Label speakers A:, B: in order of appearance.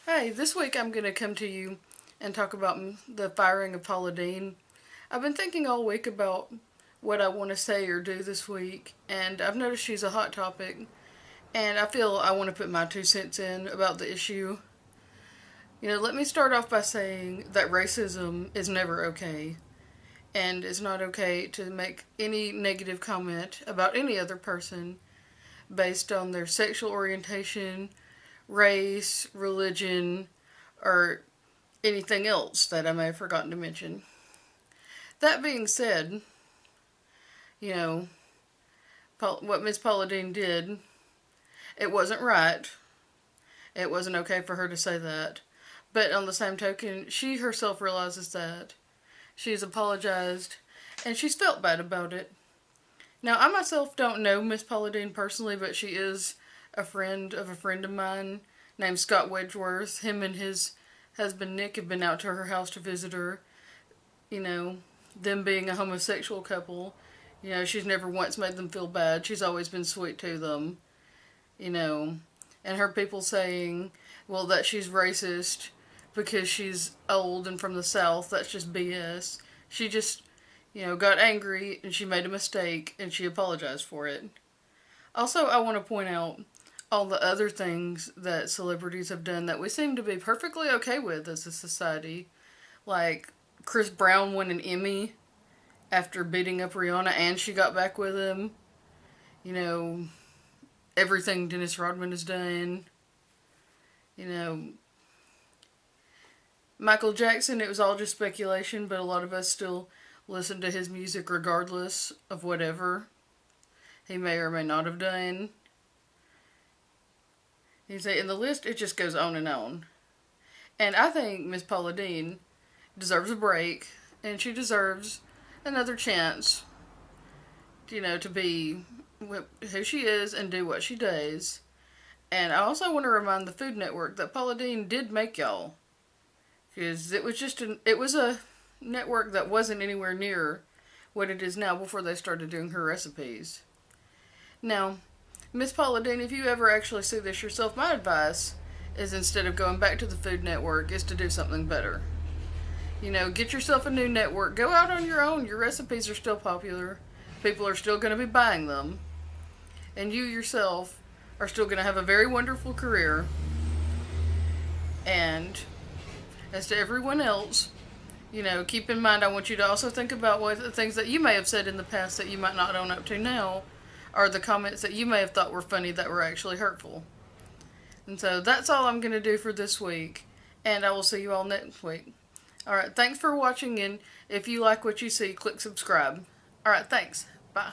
A: Hey, this week I'm going to come to you and talk about the firing of Paula Deen. I've been thinking all week about what I want to say or do this week, and I've noticed she's a hot topic, and I feel I want to put my 2 cents in about the issue. Let me start off by saying that racism is never okay, and it's not okay to make any negative comment about any other person based on their sexual orientation, race, religion, or anything else that I may have forgotten to mention. That being said, you know, what Miss Paula Deen did, it wasn't right. It wasn't okay for her to say that. But on the same token, she herself realizes that. She's apologized, and she's felt bad about it. Now, I myself don't know Miss Paula Deen personally, but she is a friend of a friend of mine named Scott Wedgeworth. Him and his husband Nick have been out to her house to visit her. You know, them being a homosexual couple, she's never once made them feel bad. She's always been sweet to them, And her people saying, well, that she's racist because she's old and from the South, that's just BS. She just, got angry and she made a mistake and she apologized for it. Also, I want to point out all the other things that celebrities have done that we seem to be perfectly okay with as a society. Like Chris Brown won an Emmy after beating up Rihanna and she got back with him. Everything Dennis Rodman has done. Michael Jackson, it was all just speculation, but a lot of us still listen to his music regardless of whatever he may or may not have done. You say, in the list, it just goes on and on. And I think Miss Paula Deen deserves a break, and she deserves another chance, to be who she is and do what she does. And I also want to remind the Food Network that Paula Deen did make y'all. Because it was a network that wasn't anywhere near what it is now before they started doing her recipes. Now, Miss Paula Deen, if you ever actually see this yourself, my advice is instead of going back to the Food Network is to do something better. Get yourself a new network. Go out on your own. Your recipes are still popular. People are still going to be buying them. And you yourself are still going to have a very wonderful career. And as to everyone else, keep in mind, I want you to also think about what the things that you may have said in the past that you might not own up to now, are the comments that you may have thought were funny that were actually hurtful. And so that's all I'm going to do for this week, and I will see you all next week. Alright, thanks for watching, and if you like what you see, click subscribe. Alright, thanks. Bye.